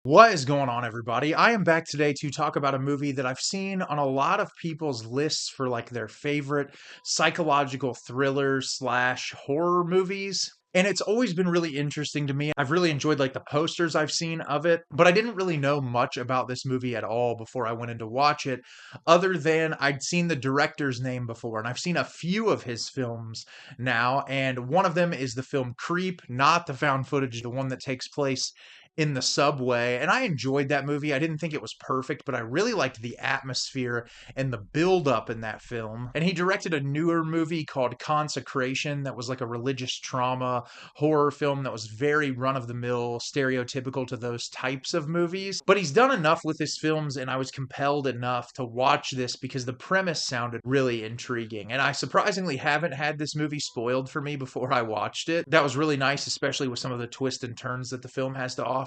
What is going on, everybody? I am back today to talk about a movie that I've seen on a lot of people's lists for like their favorite psychological thriller slash horror movies. And it's always been really interesting to me. I've really enjoyed like the posters I've seen of it, but I didn't really know much about this movie at all before I went in to watch it, other than I'd seen the director's name before, and I've seen a few of his films now, and one of them is the film Creep, not the found footage, the one that takes place in the subway. And I enjoyed that movie. I didn't think it was perfect, but I really liked the atmosphere and the build up in that film. And he directed a newer movie called Consecration that was like a religious trauma horror film that was very run of the mill, stereotypical to those types of movies. But he's done enough with his films, and I was compelled enough to watch this because the premise sounded really intriguing. And I surprisingly haven't had this movie spoiled for me before I watched it. That was really nice, especially with some of the twists and turns that the film has to offer.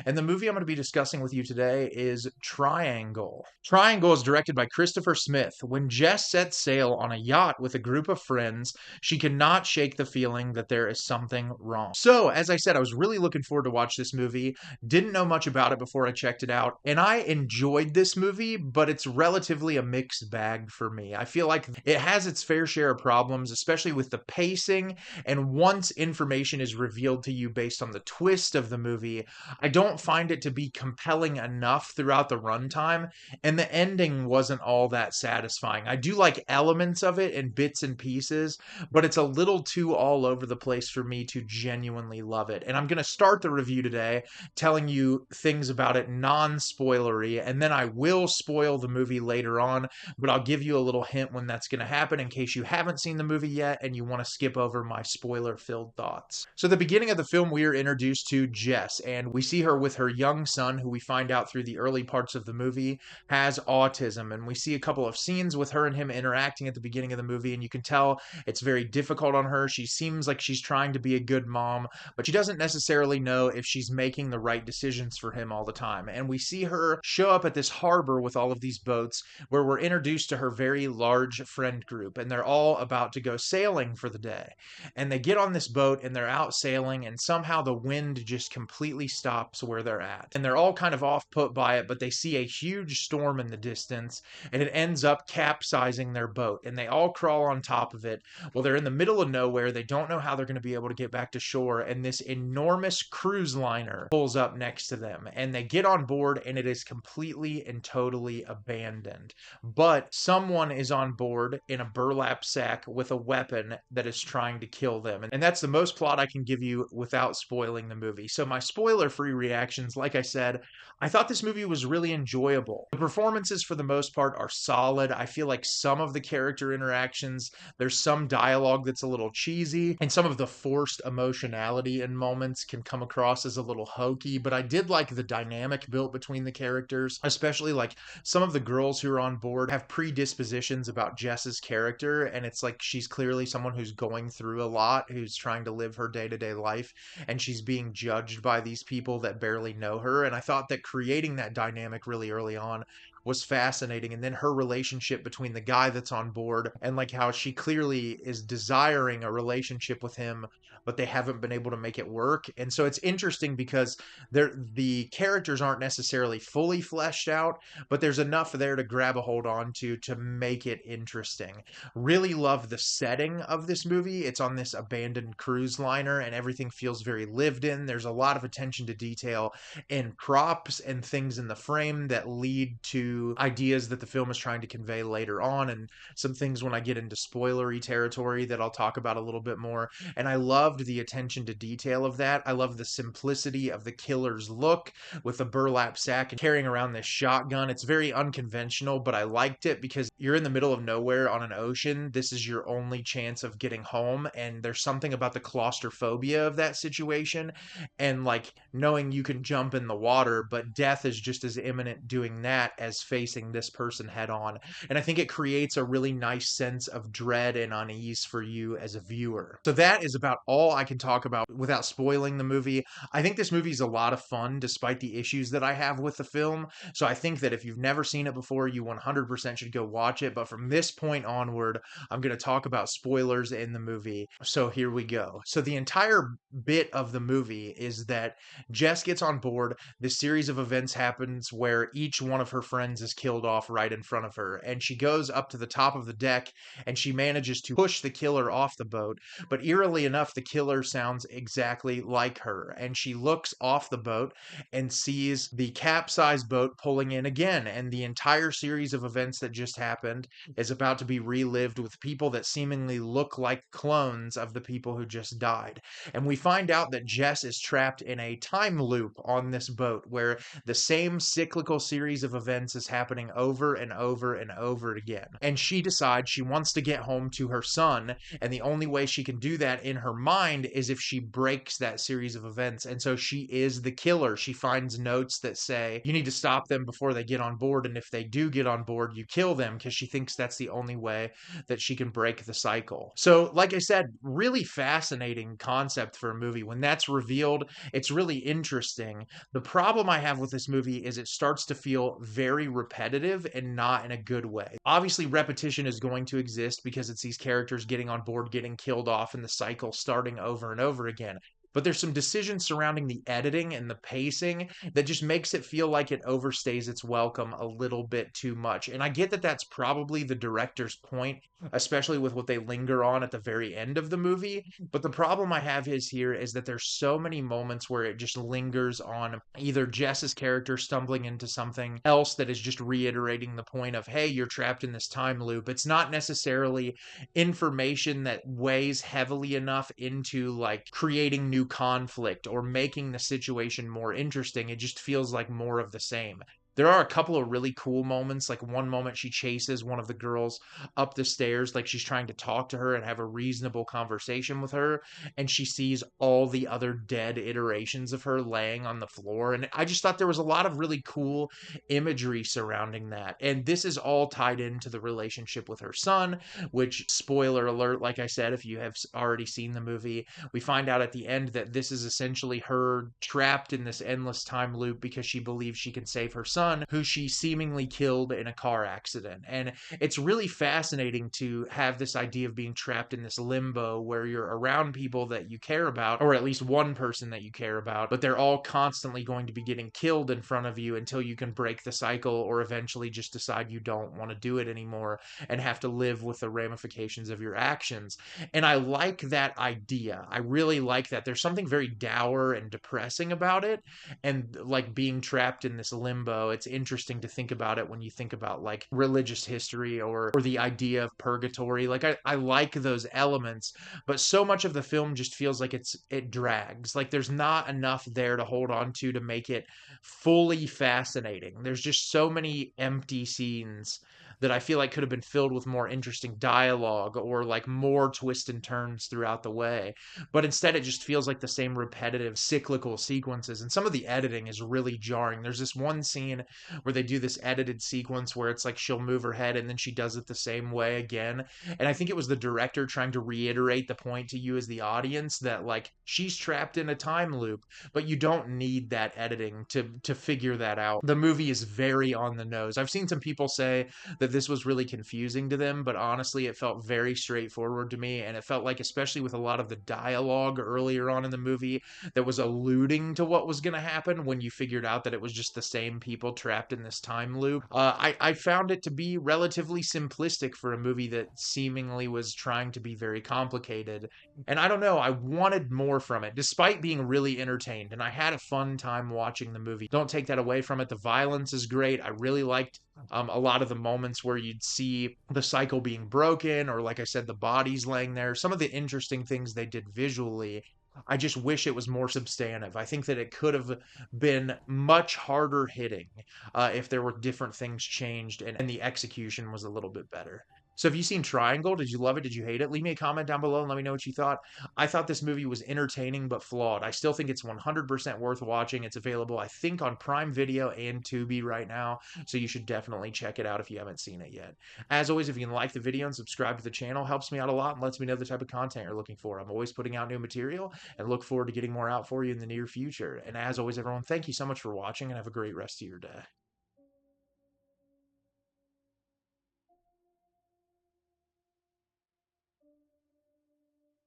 And the movie I'm going to be discussing with you today is Triangle. Triangle is directed by Christopher Smith. When Jess sets sail on a yacht with a group of friends, she cannot shake the feeling that there is something wrong. So, as I said, I was really looking forward to watch this movie. Didn't know much about it before I checked it out, and I enjoyed this movie, but it's relatively a mixed bag for me. I feel like it has its fair share of problems, especially with the pacing, and once information is revealed to you based on the twist of the movie, I don't find it to be compelling enough throughout the runtime, and the ending wasn't all that satisfying. I do like elements of it and bits and pieces, but it's a little too all over the place for me to genuinely love it. And I'm going to start the review today telling you things about it non-spoilery, and then I will spoil the movie later on, but I'll give you a little hint when that's going to happen in case you haven't seen the movie yet and you want to skip over my spoiler-filled thoughts. So at the beginning of the film, we are introduced to Jess, and we see her with her young son, who we find out through the early parts of the movie has autism. And we see a couple of scenes with her and him interacting at the beginning of the movie, and you can tell it's very difficult on her. She seems like she's trying to be a good mom, but she doesn't necessarily know if she's making the right decisions for him all the time. And we see her show up at this harbor with all of these boats where we're introduced to her very large friend group, and they're all about to go sailing for the day. And they get on this boat and they're out sailing, and somehow the wind just completely stops where they're at. And they're all kind of off put by it, but they see a huge storm in the distance, and it ends up capsizing their boat. And they all crawl on top of it. Well, they're in the middle of nowhere. They don't know how they're going to be able to get back to shore. And this enormous cruise liner pulls up next to them. And they get on board, and it is completely and totally abandoned. But someone is on board in a burlap sack with a weapon that is trying to kill them. And that's the most plot I can give you without spoiling the movie. So my spoiler-free reactions, like I said, I thought this movie was really enjoyable. The performances for the most part are solid. I feel like some of the character interactions, there's some dialogue that's a little cheesy, and some of the forced emotionality in moments can come across as a little hokey, but I did like the dynamic built between the characters, especially like some of the girls who are on board have predispositions about Jess's character, and it's like she's clearly someone who's going through a lot, who's trying to live her day-to-day life, and she's being judged by these people that barely know her. And I thought that creating that dynamic really early on was fascinating. And then her relationship between the guy that's on board and like how she clearly is desiring a relationship with him, but they haven't been able to make it work. And so it's interesting because the characters aren't necessarily fully fleshed out, but there's enough there to grab a hold on to make it interesting. Really love the setting of this movie. It's on this abandoned cruise liner, and everything feels very lived in. There's a lot of attention to detail in props and things in the frame that lead to ideas that the film is trying to convey later on, and some things when I get into spoilery territory that I'll talk about a little bit more. And I loved the attention to detail of that. I love the simplicity of the killer's look with a burlap sack and carrying around this shotgun. It's very unconventional, but I liked it because you're in the middle of nowhere on an ocean. This is your only chance of getting home, and there's something about the claustrophobia of that situation, and like knowing you can jump in the water, but death is just as imminent doing that as facing this person head on. And I think it creates a really nice sense of dread and unease for you as a viewer. So that is about all I can talk about without spoiling the movie. I think this movie is a lot of fun despite the issues that I have with the film. So I think that if you've never seen it before, you 100% should go watch it. But from this point onward, I'm going to talk about spoilers in the movie. So here we go. So the entire bit of the movie is that Jess gets on board. This series of events happens where each one of her friends is killed off right in front of her. And she goes up to the top of the deck and she manages to push the killer off the boat. But eerily enough, the killer sounds exactly like her. And she looks off the boat and sees the capsized boat pulling in again. And the entire series of events that just happened is about to be relived with people that seemingly look like clones of the people who just died. And we find out that Jess is trapped in a time loop on this boat where the same cyclical series of events is happening over and over and over again. And she decides she wants to get home to her son, and the only way she can do that in her mind is if she breaks that series of events. And so she is the killer. She finds notes that say, you need to stop them before they get on board, and if they do get on board, you kill them, because she thinks that's the only way that she can break the cycle. So, like I said, really fascinating concept for a movie. When that's revealed, it's really interesting. The problem I have with this movie is it starts to feel very repetitive and not in a good way. Obviously, repetition is going to exist because it's these characters getting on board, getting killed off, and the cycle starting over and over again. But there's some decisions surrounding the editing and the pacing that just makes it feel like it overstays its welcome a little bit too much. And I get that that's probably the director's point, especially with what they linger on at the very end of the movie. But the problem I have is here is that there's so many moments where it just lingers on either Jess's character stumbling into something else that is just reiterating the point of, hey, you're trapped in this time loop. It's not necessarily information that weighs heavily enough into like creating new conflict or making the situation more interesting. It just feels like more of the same. There are a couple of really cool moments. Like one moment she chases one of the girls up the stairs, like she's trying to talk to her and have a reasonable conversation with her. And she sees all the other dead iterations of her laying on the floor. And I just thought there was a lot of really cool imagery surrounding that. And this is all tied into the relationship with her son, which, spoiler alert, like I said, if you have already seen the movie, we find out at the end that this is essentially her trapped in this endless time loop because she believes she can save her son, who she seemingly killed in a car accident. And it's really fascinating to have this idea of being trapped in this limbo where you're around people that you care about, or at least one person that you care about, but they're all constantly going to be getting killed in front of you until you can break the cycle or eventually just decide you don't want to do it anymore and have to live with the ramifications of your actions. And I like that idea. I really like that. There's something very dour and depressing about it. And like being trapped in this limbo, it's interesting to think about it when you think about like religious history or the idea of purgatory. Like I like those elements, but so much of the film just feels like it drags. Like there's not enough there to hold on to make it fully fascinating. There's just so many empty scenes that I feel like could have been filled with more interesting dialogue or like more twists and turns throughout the way. But instead, it just feels like the same repetitive cyclical sequences. And some of the editing is really jarring. There's this one scene where they do this edited sequence where it's like she'll move her head and then she does it the same way again. And I think it was the director trying to reiterate the point to you as the audience that like she's trapped in a time loop, but you don't need that editing to figure that out. The movie is very on the nose. I've seen some people say that this was really confusing to them, but honestly, it felt very straightforward to me. And it felt like, especially with a lot of the dialogue earlier on in the movie that was alluding to what was going to happen when you figured out that it was just the same people trapped in this time loop, I found it to be relatively simplistic for a movie that seemingly was trying to be very complicated. And I don't know, I wanted more from it, despite being really entertained. And I had a fun time watching the movie. Don't take that away from it. The violence is great. I really liked a lot of the moments where you'd see the cycle being broken, or like I said, the bodies laying there. Some of the interesting things they did visually, I just wish it was more substantive. I think that it could have been much harder hitting if there were different things changed and the execution was a little bit better. So have you seen Triangle? Did you love it? Did you hate it? Leave me a comment down below and let me know what you thought. I thought this movie was entertaining but flawed. I still think it's 100% worth watching. It's available, I think, on Prime Video and Tubi right now, so you should definitely check it out if you haven't seen it yet. As always, if you can like the video and subscribe to the channel, helps me out a lot and lets me know the type of content you're looking for. I'm always putting out new material and look forward to getting more out for you in the near future. And as always, everyone, thank you so much for watching and have a great rest of your day.